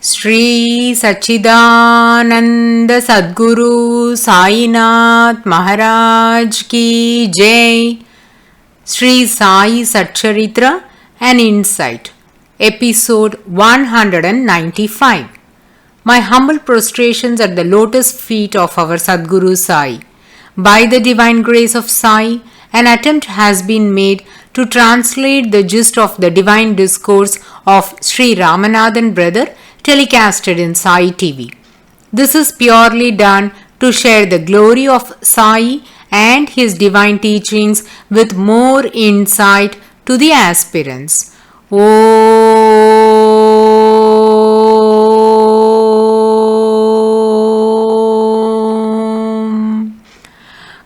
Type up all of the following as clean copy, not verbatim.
Sri Sachidananda Sadguru Sainath Maharaj Ki Jai. Sri Sai SATCHARITRA, an Insight. Episode 195. My humble prostrations at the lotus feet of our Sadguru Sai. By the divine grace of Sai, an attempt has been made to translate the gist of the divine discourse of Sri Ramanathan brother telecasted in Sai TV. This is purely done to share the glory of Sai and his divine teachings with more insight to the aspirants.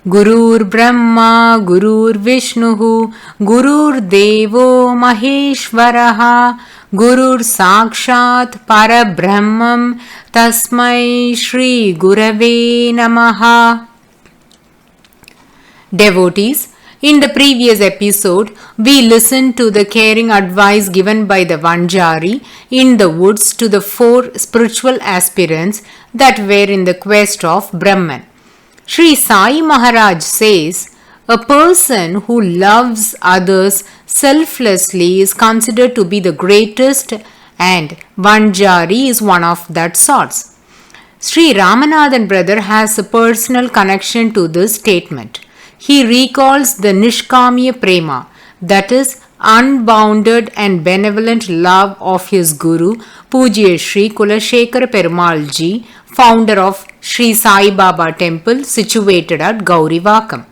Gurur Brahma, Gurur Vishnuhu, Gurur Devo Maheshwaraha, Gurur Sakshat Parabrahmam, Tasmai Shri Gurave Namaha. Devotees, in the previous episode, we listened to the caring advice given by the Vanjari in the woods to the 4 spiritual aspirants that were in the quest of Brahman. Sri Sai Maharaj says, a person who loves others selflessly is considered to be the greatest, and Vanjari is one of that sorts. Sri Ramanathan brother has a personal connection to this statement. He recalls the Nishkamya Prema, that is, unbounded and benevolent love of his Guru, Pujya Sri Kulashekara Perumal Ji, founder of Sri Sai Baba temple situated at Gaurivakam.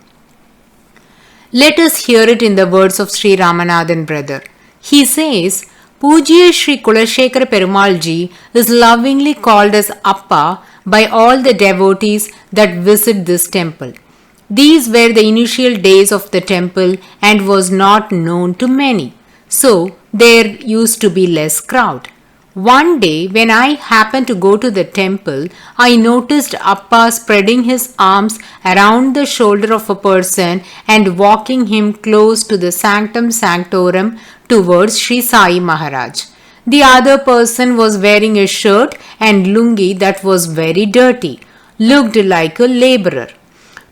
Let us hear it in the words of Sri Ramanathan brother. He says, Pujya Sri Kulashekara Perumal Ji is lovingly called as Appa by all the devotees that visit this temple. These were the initial days of the temple and was not known to many, so there used to be less crowd. One day when I happened to go to the temple, I noticed Appa spreading his arms around the shoulder of a person and walking him close to the sanctum sanctorum towards Sri Sai Maharaj. The other person was wearing a shirt and lungi that was very dirty, looked like a laborer.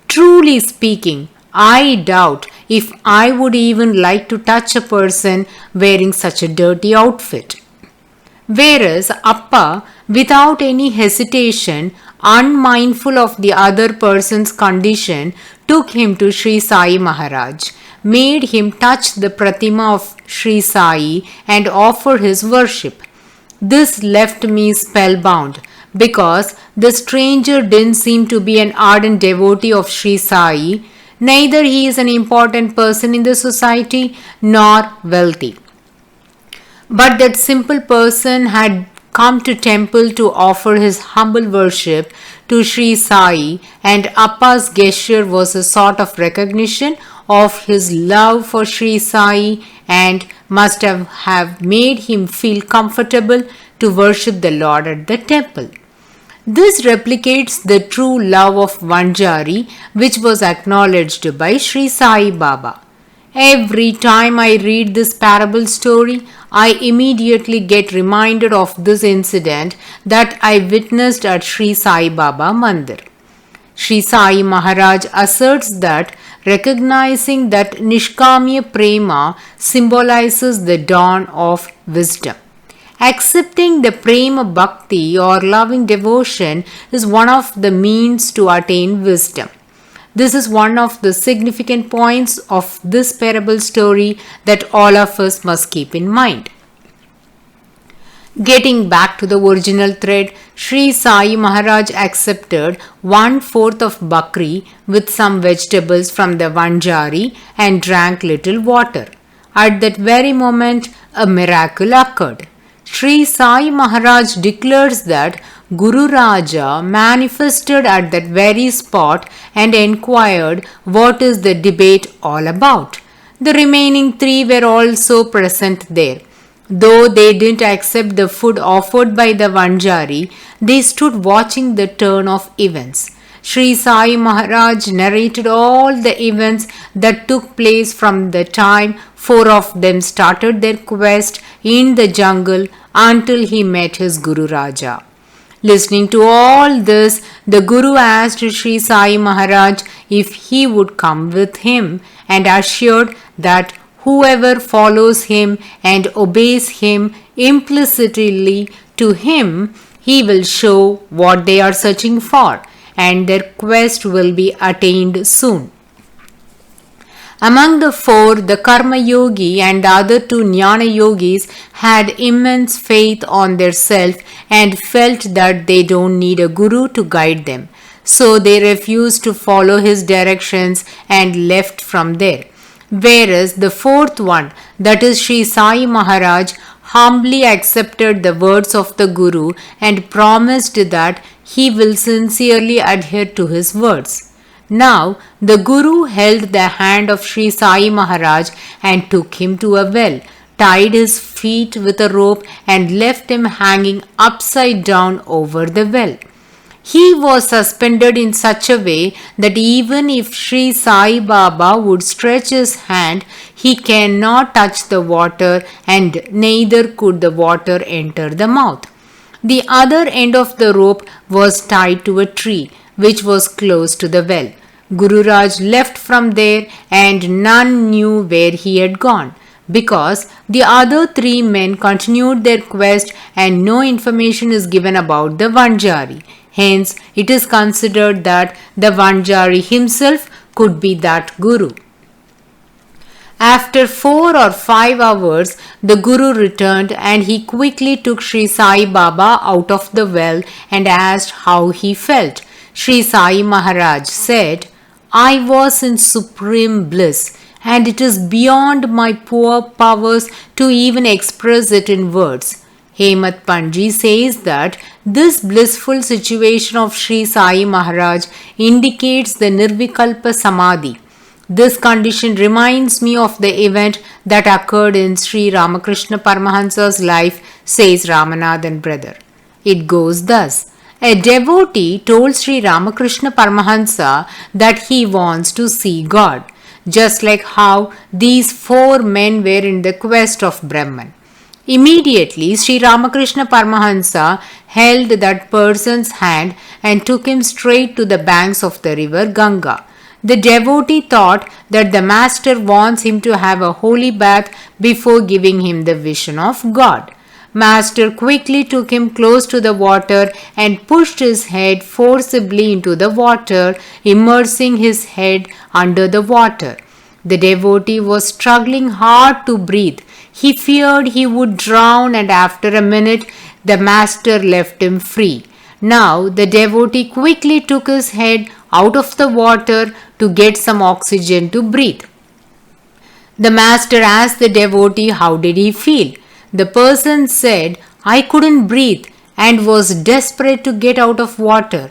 Truly speaking, I doubt if I would even like to touch a person wearing such a dirty outfit. Whereas Appa, without any hesitation, unmindful of the other person's condition, took him to Sri Sai Maharaj, made him touch the Pratima of Sri Sai and offer his worship. This left me spellbound, because the stranger didn't seem to be an ardent devotee of Sri Sai, neither he is an important person in the society nor wealthy. But that simple person had come to temple to offer his humble worship to Sri Sai, and Appa's gesture was a sort of recognition of his love for Sri Sai and must have made him feel comfortable to worship the Lord at the temple. This replicates the true love of Vanjari, which was acknowledged by Sri Sai Baba. Every time I read this parable story, I immediately get reminded of this incident that I witnessed at Sri Sai Baba Mandir. Sri Sai Maharaj asserts that recognizing that Nishkamya Prema symbolizes the dawn of wisdom. Accepting the Prema Bhakti or loving devotion is one of the means to attain wisdom. This is one of the significant points of this parable story that all of us must keep in mind. Getting back to the original thread, Sri Sai Maharaj accepted 1/4 of bakri with some vegetables from the Vanjari and drank little water. At that very moment, a miracle occurred. Sri Sai Maharaj declares that Guru Raja manifested at that very spot and inquired what is the debate all about. The remaining 3 were also present there. Though they didn't accept the food offered by the Vanjari, they stood watching the turn of events. Sri Sai Maharaj narrated all the events that took place from the time 4 of them started their quest in the jungle until he met his Guru Raja. Listening to all this, the Guru asked Sri Sai Maharaj if he would come with him and assured that whoever follows him and obeys him implicitly to him, he will show what they are searching for and their quest will be attained soon. Among the four, the Karma Yogi and the other two Jnana Yogis had immense faith on their self and felt that they don't need a guru to guide them. So they refused to follow his directions and left from there. Whereas the fourth one, that is Sri Sai Maharaj, humbly accepted the words of the Guru and promised that he will sincerely adhere to his words. Now, the Guru held the hand of Sri Sai Maharaj and took him to a well, tied his feet with a rope and left him hanging upside down over the well. He was suspended in such a way that even if Sri Sai Baba would stretch his hand, he cannot touch the water and neither could the water enter the mouth. The other end of the rope was tied to a tree which was close to the well. Guru Raj left from there and none knew where he had gone because the other three men continued their quest and no information is given about the Vanjari. Hence, it is considered that the Vanjari himself could be that Guru. After 4 or 5 hours, the Guru returned and he quickly took Sri Sai Baba out of the well and asked how he felt. Sri Sai Maharaj said, "I was in supreme bliss and it is beyond my poor powers to even express it in words." Hemat Panji says that this blissful situation of Sri Sai Maharaj indicates the Nirvikalpa Samadhi. This condition reminds me of the event that occurred in Sri Ramakrishna Paramahansa's life, says Ramanathan brother. It goes thus. A devotee told Sri Ramakrishna Paramahansa that he wants to see God, just like how these 4 men were in the quest of Brahman. Immediately, Sri Ramakrishna Paramahansa held that person's hand and took him straight to the banks of the river Ganga. The devotee thought that the master wants him to have a holy bath before giving him the vision of God. Master quickly took him close to the water and pushed his head forcibly into the water, immersing his head under the water. The devotee was struggling hard to breathe. He feared he would drown and after a minute the master left him free. Now the devotee quickly took his head out of the water to get some oxygen to breathe. The master asked the devotee how did he feel. The person said, "I couldn't breathe and was desperate to get out of water."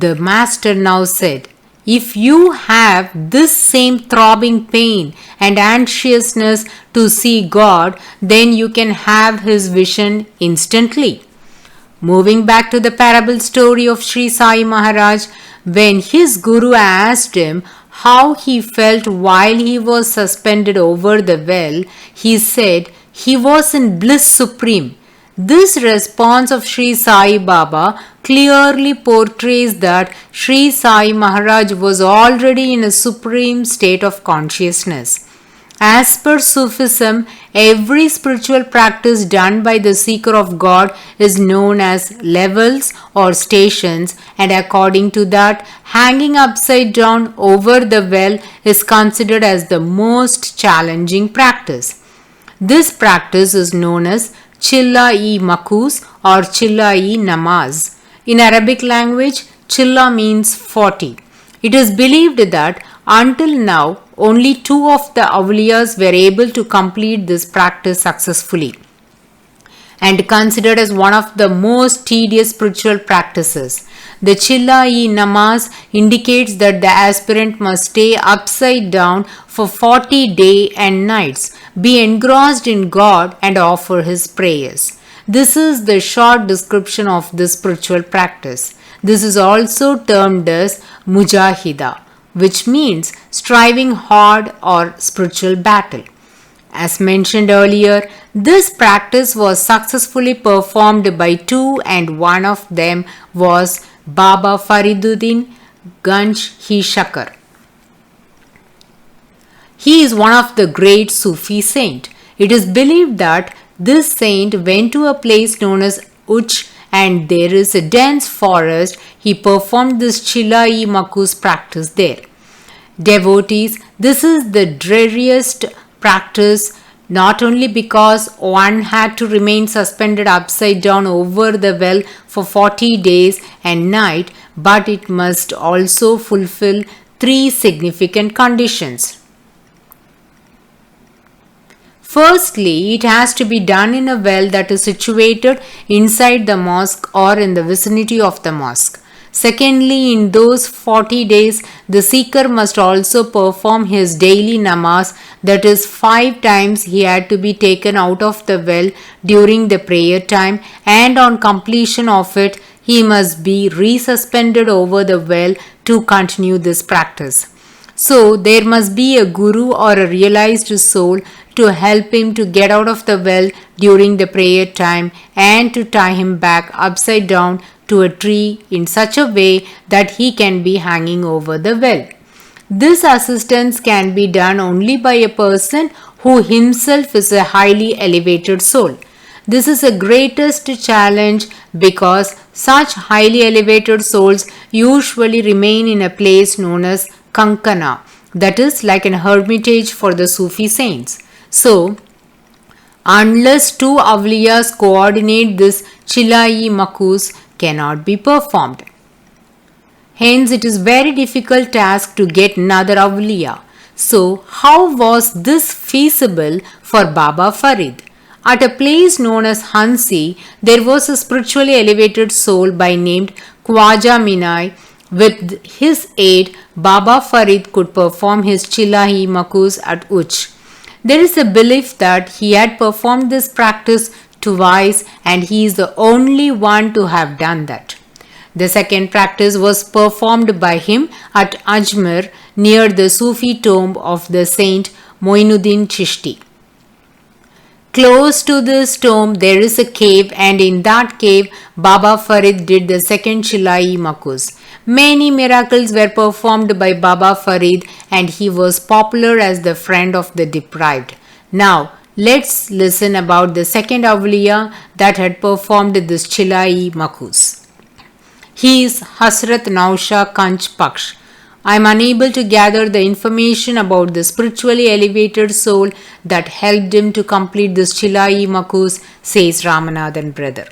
The master now said, "If you have this same throbbing pain and anxiousness to see God, then you can have His vision instantly." Moving back to the parable story of Sri Sai Maharaj, when his Guru asked him how he felt while he was suspended over the well, he said he was in bliss supreme. This response of Sri Sai Baba clearly portrays that Sri Sai Maharaj was already in a supreme state of consciousness. As per Sufism, every spiritual practice done by the seeker of God is known as levels or stations, and according to that, hanging upside down over the well is considered as the most challenging practice. This practice is known as Chilla-i Makus or Chilla-i Namaz. In Arabic language, Chilla means 40. It is believed that until now, only 2 of the awliyas were able to complete this practice successfully and considered as one of the most tedious spiritual practices. The Chilla-i Namaz indicates that the aspirant must stay upside down for 40 days and nights, be engrossed in God and offer his prayers. This is the short description of this spiritual practice. This is also termed as Mujahida, which means striving hard or spiritual battle. As mentioned earlier, this practice was successfully performed by two, and one of them was Baba Fariduddin Ganj-i-Shakar. He is one of the great Sufi saints. It is believed that this saint went to a place known as Uch, and there is a dense forest. He performed this Chilai Makus practice there. Devotees, this is the dreariest practice, not only because one had to remain suspended upside down over the well for 40 days and night, but it must also fulfill three significant conditions. Firstly, it has to be done in a well that is situated inside the mosque or in the vicinity of the mosque. Secondly, in those 40 days, the seeker must also perform his daily namaz, that is 5 times he had to be taken out of the well during the prayer time, and on completion of it, he must be resuspended over the well to continue this practice. So, there must be a guru or a realized soul to help him to get out of the well during the prayer time and to tie him back upside down to a tree in such a way that he can be hanging over the well. This assistance can be done only by a person who himself is a highly elevated soul. This is the greatest challenge because such highly elevated souls usually remain in a place known as Kankana, that is like an hermitage for the Sufi saints. So, unless two awliyas coordinate this Chilai Makus cannot be performed. Hence, it is very difficult task to get another awliya. So, how was this feasible for Baba Farid? At a place known as Hansi, there was a spiritually elevated soul by named Khwaja Minai. With his aid, Baba Farid could perform his Chilai Makus at Uch. There is a belief that he had performed this practice twice and he is the only one to have done that. The second practice was performed by him at Ajmer near the Sufi tomb of the saint Moinuddin Chishti. Close to this tomb there is a cave, and in that cave Baba Farid did the second Chilai Makus. Many miracles were performed by Baba Farid and he was popular as the friend of the deprived. Now let's listen about the second awliya that had performed this Chilai Makus. He is Hasrat Nausha Kanch Paksh. I am unable to gather the information about the spiritually elevated soul that helped him to complete this Chilai Makus, says Ramanathan brother.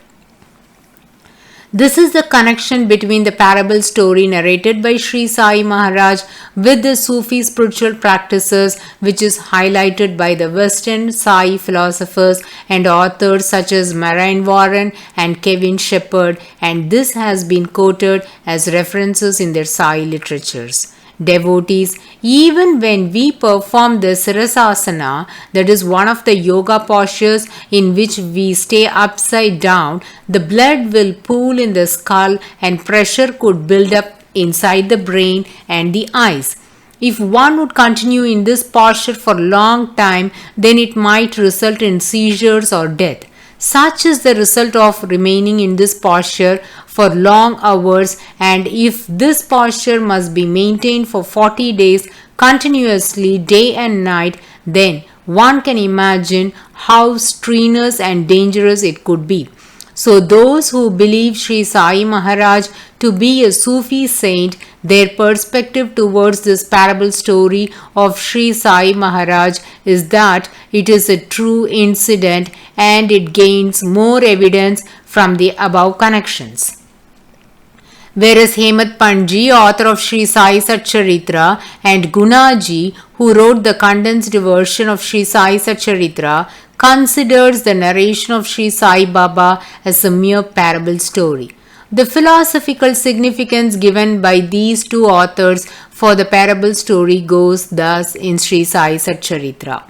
This is the connection between the parable story narrated by Sri Sai Maharaj with the Sufi spiritual practices, which is highlighted by the Western Sai philosophers and authors such as Marine Warren and Kevin Shepard, and this has been quoted as references in their Sai literatures. Devotees, even when we perform the Sirasasana, that is one of the yoga postures in which we stay upside down, the blood will pool in the skull and pressure could build up inside the brain and the eyes. If one would continue in this posture for a long time, then it might result in seizures or death. Such is the result of remaining in this posture for long hours, and if this posture must be maintained for 40 days continuously day and night, then one can imagine how strenuous and dangerous it could be. So those who believe Sri Sai Maharaj to be a Sufi saint, their perspective towards this parable story of Sri Sai Maharaj is that it is a true incident and it gains more evidence from the above connections. Whereas Hemat Pandji, author of Sri Sai SATCHARITRA, and Gunaji, who wrote the condensed version of Sri Sai SATCHARITRA, considers the narration of Sri Sai Baba as a mere parable story. The philosophical significance given by these two authors for the parable story goes thus in Sri Sai SATCHARITRA.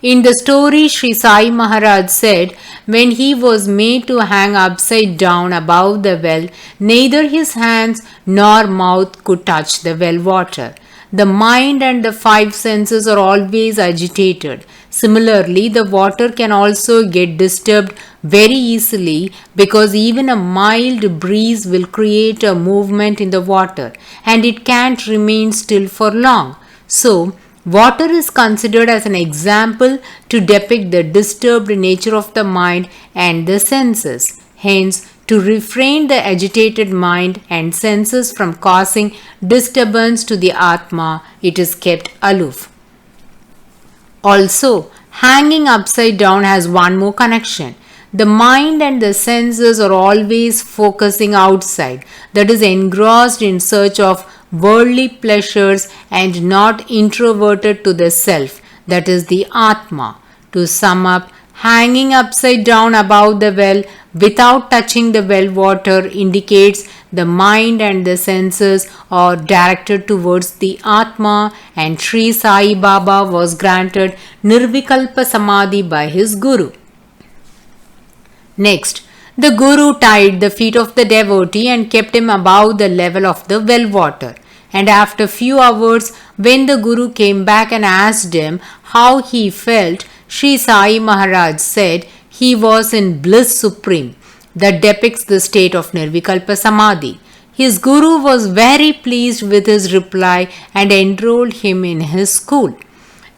In the story, Sri Sai Maharaj said, when he was made to hang upside down above the well, neither his hands nor mouth could touch the well water. The mind and the 5 senses are always agitated. Similarly, the water can also get disturbed very easily because even a mild breeze will create a movement in the water and it can't remain still for long. So, water is considered as an example to depict the disturbed nature of the mind and the senses. Hence, to refrain the agitated mind and senses from causing disturbance to the Atma, it is kept aloof. Also, hanging upside down has one more connection. The mind and the senses are always focusing outside, that is, engrossed in search of worldly pleasures and not introverted to the self, that is, the Atma. To sum up, hanging upside down above the well without touching the well water indicates the mind and the senses are directed towards the Atma, and Sri Sai Baba was granted Nirvikalpa Samadhi by his Guru. Next, the Guru tied the feet of the devotee and kept him above the level of the well water. And after few hours, when the Guru came back and asked him how he felt, Sri Sai Maharaj said he was in bliss supreme that depicts the state of Nirvikalpa Samadhi. His Guru was very pleased with his reply and enrolled him in his school.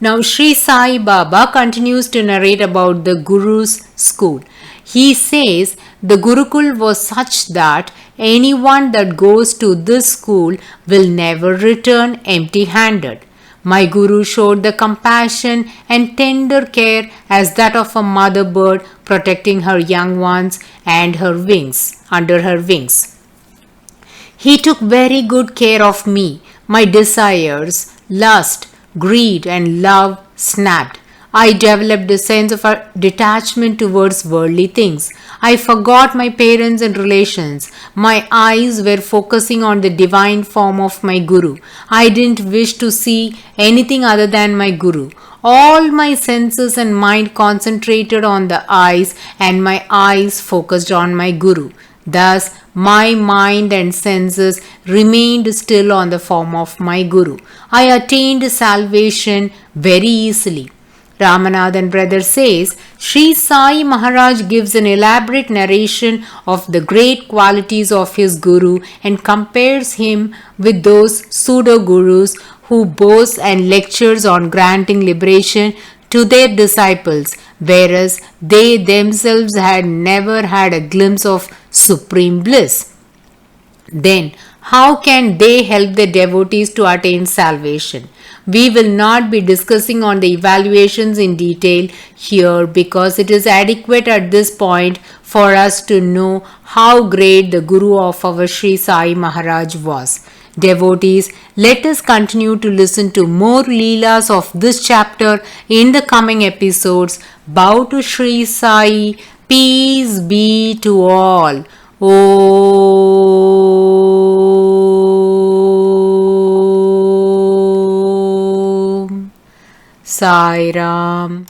Now Sri Sai Baba continues to narrate about the Guru's school. He says the Gurukul was such that anyone that goes to this school will never return empty-handed. My Guru showed the compassion and tender care as that of a mother bird protecting her young ones and her wings, under her wings. He took very good care of me. My desires, lust, greed and love snapped. I developed a sense of detachment towards worldly things. I forgot my parents and relations. My eyes were focusing on the divine form of my Guru. I didn't wish to see anything other than my Guru. All my senses and mind concentrated on the eyes, and my eyes focused on my Guru. Thus, my mind and senses remained still on the form of my Guru. I attained salvation very easily. Ramanathan brother says, Sri Sai Maharaj gives an elaborate narration of the great qualities of his Guru and compares him with those pseudo-gurus who boast and lectures on granting liberation to their disciples, whereas they themselves had never had a glimpse of supreme bliss. Then, how can they help the devotees to attain salvation? We will not be discussing on the evaluations in detail here because it is adequate at this point for us to know how great the Guru of our Sri Sai Maharaj was. Devotees, let us continue to listen to more Leelas of this chapter in the coming episodes. Bow to Sri Sai. Peace be to all. Om Sai Ram.